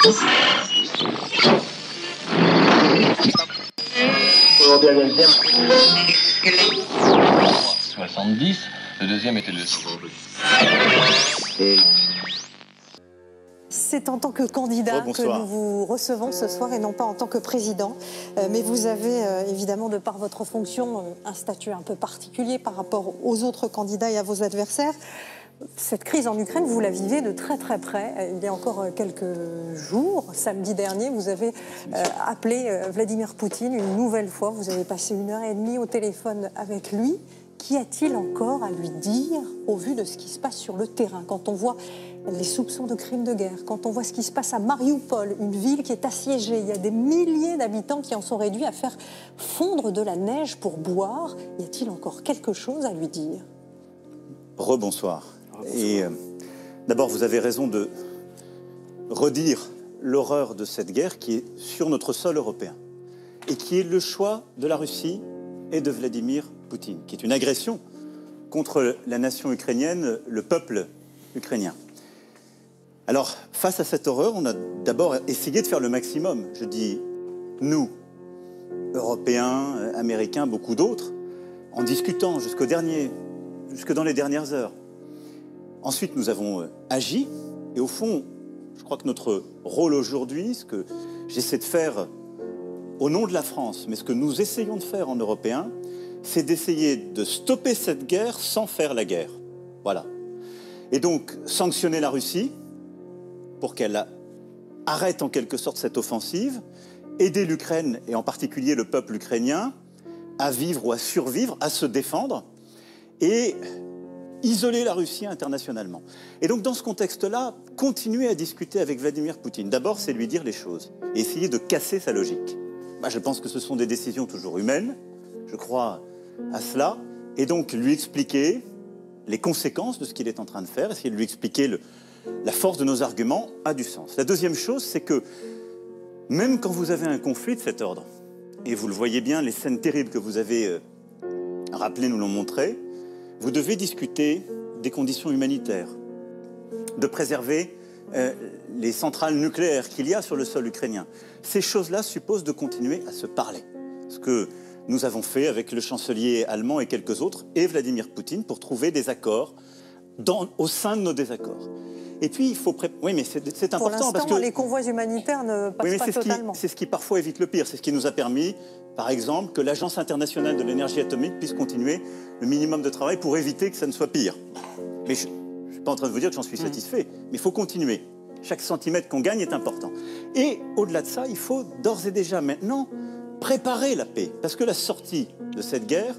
Le deuxième était le... C'est en tant que candidat que nous vous recevons ce soir et non pas en tant que président. Mais vous avez évidemment, de par votre fonction, un statut un peu particulier par rapport aux autres candidats et à vos adversaires. Cette crise en Ukraine, vous la vivez de très très près. Il y a encore quelques jours, samedi dernier, vous avez appelé Vladimir Poutine une nouvelle fois. Vous avez passé 1h30 au téléphone avec lui. Qu'y a-t-il encore à lui dire au vu de ce qui se passe sur le terrain? Quand on voit les soupçons de crimes de guerre, quand on voit ce qui se passe à Mariupol, une ville qui est assiégée, il y a des milliers d'habitants qui en sont réduits à faire fondre de la neige pour boire. Y a-t-il encore quelque chose à lui dire? Rebonsoir. Et d'abord, vous avez raison de redire l'horreur de cette guerre qui est sur notre sol européen et qui est le choix de la Russie et de Vladimir Poutine, qui est une agression contre la nation ukrainienne, le peuple ukrainien. Alors, face à cette horreur, on a d'abord essayé de faire le maximum. Je dis nous, Européens, Américains, beaucoup d'autres, en discutant jusque dans les dernières heures. Ensuite, nous avons agi, et au fond, je crois que notre rôle aujourd'hui, ce que j'essaie de faire au nom de la France, mais ce que nous essayons de faire en Européens, c'est d'essayer de stopper cette guerre sans faire la guerre. Voilà. Et donc, sanctionner la Russie pour qu'elle arrête en quelque sorte cette offensive, aider l'Ukraine, et en particulier le peuple ukrainien, à vivre ou à survivre, à se défendre, et isoler la Russie internationalement. Et donc, dans ce contexte-là, continuer à discuter avec Vladimir Poutine. D'abord, c'est lui dire les choses, et essayer de casser sa logique. Moi, je pense que ce sont des décisions toujours humaines, je crois à cela, et donc lui expliquer les conséquences de ce qu'il est en train de faire, essayer de lui expliquer la force de nos arguments a du sens. La deuxième chose, c'est que même quand vous avez un conflit de cet ordre, et vous le voyez bien, les scènes terribles que vous avez rappelées nous l'ont montré, vous devez discuter des conditions humanitaires, de préserver les centrales nucléaires qu'il y a sur le sol ukrainien. Ces choses-là supposent de continuer à se parler. Ce que nous avons fait avec le chancelier allemand et quelques autres, et Vladimir Poutine, pour trouver des accords au sein de nos désaccords. Et puis, il faut... Oui, mais c'est important parce que... les convois humanitaires ne passent pas totalement. C'est ce qui parfois évite le pire. C'est ce qui nous a permis, par exemple, que l'Agence internationale de l'énergie atomique puisse continuer le minimum de travail pour éviter que ça ne soit pire. Mais je ne suis pas en train de vous dire que j'en suis satisfait, mais il faut continuer. Chaque centimètre qu'on gagne est important. Et au-delà de ça, il faut d'ores et déjà maintenant préparer la paix. Parce que la sortie de cette guerre,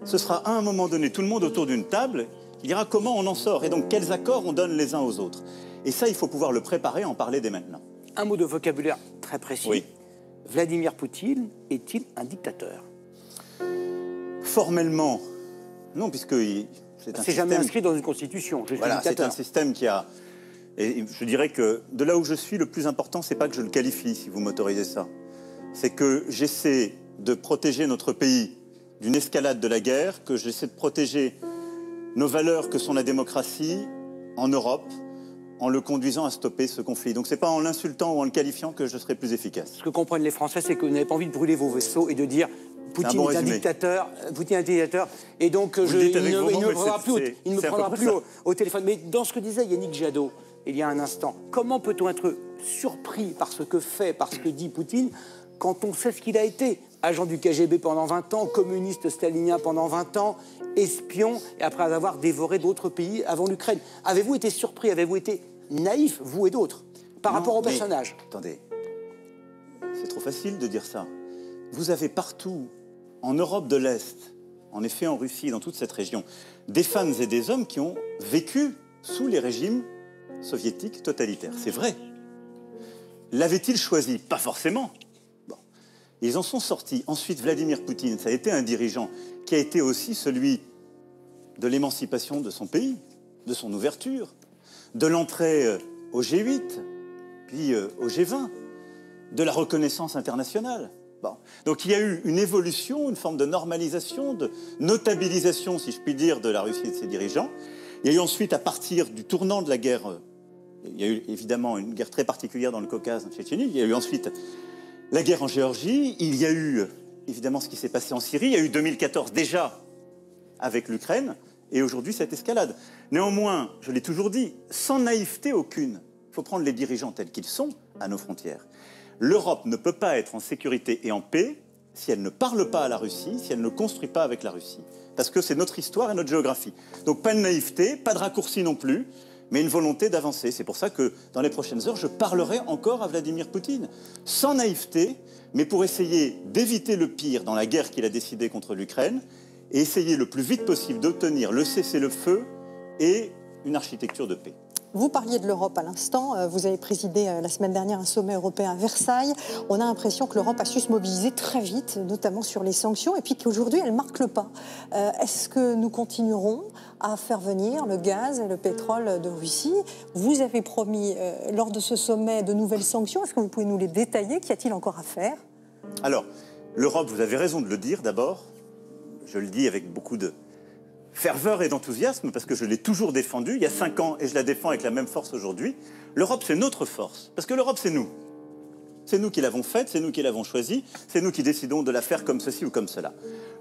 ce sera à un moment donné tout le monde autour d'une table qui dira comment on en sort et donc quels accords on donne les uns aux autres. Et ça, il faut pouvoir le préparer, en parler dès maintenant. Un mot de vocabulaire très précis. Oui. Vladimir Poutine est-il un dictateur? Formellement, non, puisque c'est jamais inscrit dans une constitution. Voilà, c'est un système qui a... Et je dirais que de là où je suis, le plus important, c'est pas que je le qualifie, si vous m'autorisez ça. C'est que j'essaie de protéger notre pays d'une escalade de la guerre, que j'essaie de protéger nos valeurs que sont la démocratie en Europe, en le conduisant à stopper ce conflit. Donc c'est pas en l'insultant ou en le qualifiant que je serai plus efficace. Ce que comprennent les Français, c'est que vous n'avez pas envie de brûler vos vaisseaux et de dire Poutine est un dictateur, Poutine est un dictateur, et donc il ne me prendra plus au téléphone. Mais dans ce que disait Yannick Jadot, il y a un instant, comment peut-on être surpris par ce que fait, par ce que dit Poutine, quand on sait ce qu'il a été? Agent du KGB pendant 20 ans, communiste stalinien pendant 20 ans, espion, et après avoir dévoré d'autres pays avant l'Ukraine. Avez-vous été surpris, avez-vous été naïf, vous et d'autres, par rapport au personnage? Attendez, c'est trop facile de dire ça. Vous avez partout, en Europe de l'Est, en effet en Russie, dans toute cette région, des femmes et des hommes qui ont vécu sous les régimes soviétiques totalitaires. C'est vrai. L'avait-il choisi? Pas forcément. Bon. Ils en sont sortis. Ensuite, Vladimir Poutine, ça a été un dirigeant qui a été aussi celui de l'émancipation de son pays, de son ouverture, de l'entrée au G8, puis au G20, de la reconnaissance internationale. Bon. Donc il y a eu une évolution, une forme de normalisation, de notabilisation, si je puis dire, de la Russie et de ses dirigeants. Il y a eu ensuite, à partir du tournant de la guerre Il y a eu évidemment une guerre très particulière dans le Caucase, en Tchétchénie. Il y a eu ensuite la guerre en Géorgie. Il y a eu évidemment ce qui s'est passé en Syrie. Il y a eu 2014 déjà avec l'Ukraine. Et aujourd'hui, cette escalade. Néanmoins, je l'ai toujours dit, sans naïveté aucune, il faut prendre les dirigeants tels qu'ils sont à nos frontières. L'Europe ne peut pas être en sécurité et en paix si elle ne parle pas à la Russie, si elle ne construit pas avec la Russie. Parce que c'est notre histoire et notre géographie. Donc pas de naïveté, pas de raccourci non plus, mais une volonté d'avancer. C'est pour ça que dans les prochaines heures, je parlerai encore à Vladimir Poutine. Sans naïveté, mais pour essayer d'éviter le pire dans la guerre qu'il a décidée contre l'Ukraine, et essayer le plus vite possible d'obtenir le cessez-le-feu et une architecture de paix. Vous parliez de l'Europe à l'instant, vous avez présidé la semaine dernière un sommet européen à Versailles. On a l'impression que l'Europe a su se mobiliser très vite, notamment sur les sanctions, et puis qu'aujourd'hui elle marque le pas. Est-ce que nous continuerons à faire venir le gaz et le pétrole de Russie? Vous avez promis lors de ce sommet de nouvelles sanctions, est-ce que vous pouvez nous les détailler? Qu'y a-t-il encore à faire? Alors, l'Europe, vous avez raison de le dire d'abord, je le dis avec beaucoup de ferveur et d'enthousiasme, parce que je l'ai toujours défendue il y a 5 ans, et je la défends avec la même force aujourd'hui. L'Europe, c'est notre force, parce que l'Europe, c'est nous. C'est nous qui l'avons faite, c'est nous qui l'avons choisie, c'est nous qui décidons de la faire comme ceci ou comme cela.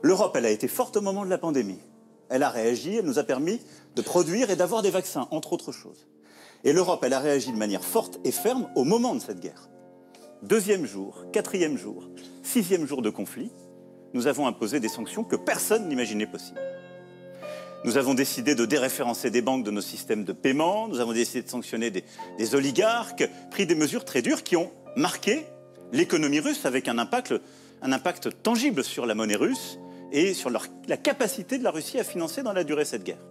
L'Europe, elle a été forte au moment de la pandémie. Elle a réagi, elle nous a permis de produire et d'avoir des vaccins, entre autres choses. Et l'Europe, elle a réagi de manière forte et ferme au moment de cette guerre. 2e jour, 4e jour, 6e jour de conflit, nous avons imposé des sanctions que personne n'imaginait possibles. Nous avons décidé de déréférencer des banques de nos systèmes de paiement, nous avons décidé de sanctionner des oligarques, pris des mesures très dures qui ont marqué l'économie russe avec un impact tangible sur la monnaie russe et sur la capacité de la Russie à financer dans la durée cette guerre.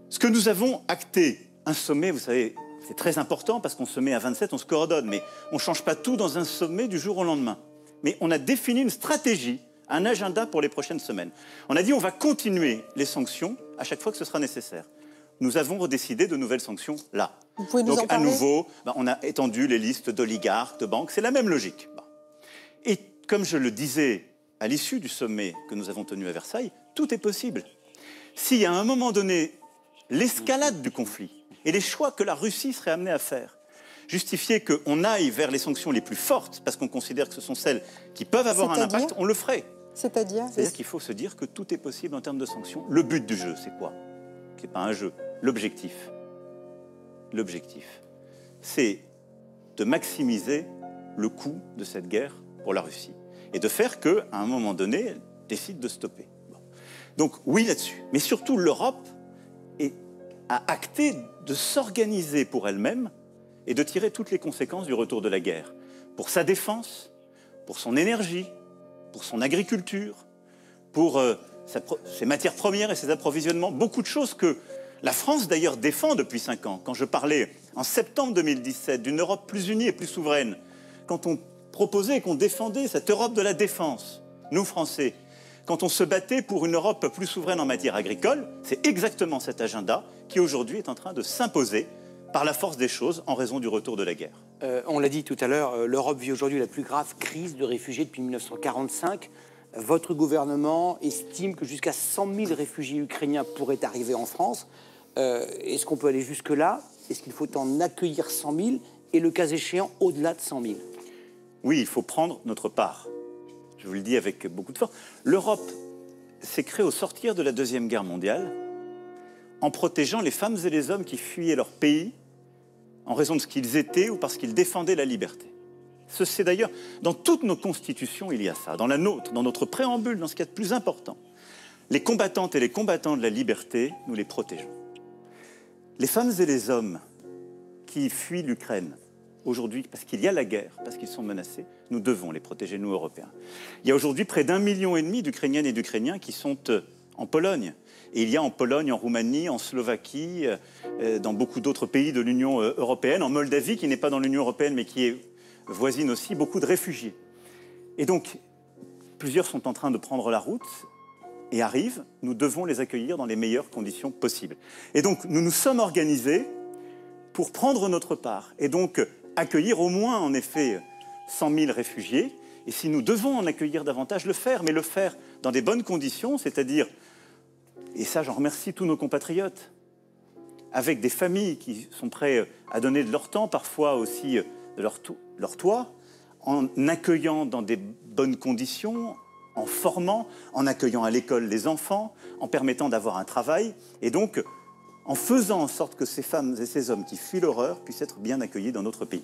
Ce que nous avons acté, un sommet, vous savez, c'est très important parce qu'on se met à 27, on se coordonne, mais on ne change pas tout dans un sommet du jour au lendemain. Mais on a défini une stratégie, un agenda pour les prochaines semaines. On a dit on va continuer les sanctions à chaque fois que ce sera nécessaire. Nous avons décidé de nouvelles sanctions là. Vous pouvez nous en parler ? Donc à nouveau, on a étendu les listes d'oligarques, de banques, c'est la même logique. Et comme je le disais à l'issue du sommet que nous avons tenu à Versailles, tout est possible. S'il y a à un moment donné l'escalade du conflit et les choix que la Russie serait amenée à faire, justifier qu'on aille vers les sanctions les plus fortes, parce qu'on considère que ce sont celles qui peuvent avoir un impact, on le ferait. C'est-à-dire qu'il faut se dire que tout est possible en termes de sanctions. Le but du jeu, c'est quoi? C'est pas un jeu. L'objectif, c'est de maximiser le coût de cette guerre pour la Russie et de faire qu'à un moment donné, elle décide de stopper. Bon. Donc oui là-dessus. Mais surtout, l'Europe a acté de s'organiser pour elle-même et de tirer toutes les conséquences du retour de la guerre. Pour sa défense, pour son énergie, pour son agriculture, pour ses matières premières et ses approvisionnements. Beaucoup de choses que la France d'ailleurs défend depuis 5 ans. Quand je parlais en septembre 2017 d'une Europe plus unie et plus souveraine, quand on proposait et qu'on défendait cette Europe de la défense, nous Français, quand on se battait pour une Europe plus souveraine en matière agricole, c'est exactement cet agenda qui aujourd'hui est en train de s'imposer par la force des choses en raison du retour de la guerre. On l'a dit tout à l'heure, l'Europe vit aujourd'hui la plus grave crise de réfugiés depuis 1945. Votre gouvernement estime que jusqu'à 100 000 réfugiés ukrainiens pourraient arriver en France. Est-ce qu'on peut aller jusque-là? Est-ce qu'il faut en accueillir 100 000 et le cas échéant au-delà de 100 000? Oui, il faut prendre notre part. Je vous le dis avec beaucoup de force. L'Europe s'est créée au sortir de la Deuxième Guerre mondiale en protégeant les femmes et les hommes qui fuyaient leur pays en raison de ce qu'ils étaient ou parce qu'ils défendaient la liberté. C'est d'ailleurs, dans toutes nos constitutions, il y a ça. Dans la nôtre, dans notre préambule, dans ce qu'il y a de plus important. Les combattantes et les combattants de la liberté, nous les protégeons. Les femmes et les hommes qui fuient l'Ukraine, aujourd'hui, parce qu'il y a la guerre, parce qu'ils sont menacés, nous devons les protéger, nous, Européens. Il y a aujourd'hui près d'1,5 million d'Ukrainiennes et d'Ukrainiens qui sont en Pologne. Et il y a en Pologne, en Roumanie, en Slovaquie, dans beaucoup d'autres pays de l'Union européenne, en Moldavie, qui n'est pas dans l'Union européenne, mais qui est voisine aussi, beaucoup de réfugiés. Et donc, plusieurs sont en train de prendre la route et arrivent. Nous devons les accueillir dans les meilleures conditions possibles. Et donc, nous nous sommes organisés pour prendre notre part et donc accueillir au moins, en effet, 100 000 réfugiés. Et si nous devons en accueillir davantage, le faire, mais le faire dans des bonnes conditions, c'est-à-dire, et ça j'en remercie tous nos compatriotes, avec des familles qui sont prêtes à donner de leur temps, parfois aussi de leur toit, en accueillant dans des bonnes conditions, en formant, en accueillant à l'école les enfants, en permettant d'avoir un travail, et donc en faisant en sorte que ces femmes et ces hommes qui fuient l'horreur puissent être bien accueillis dans notre pays.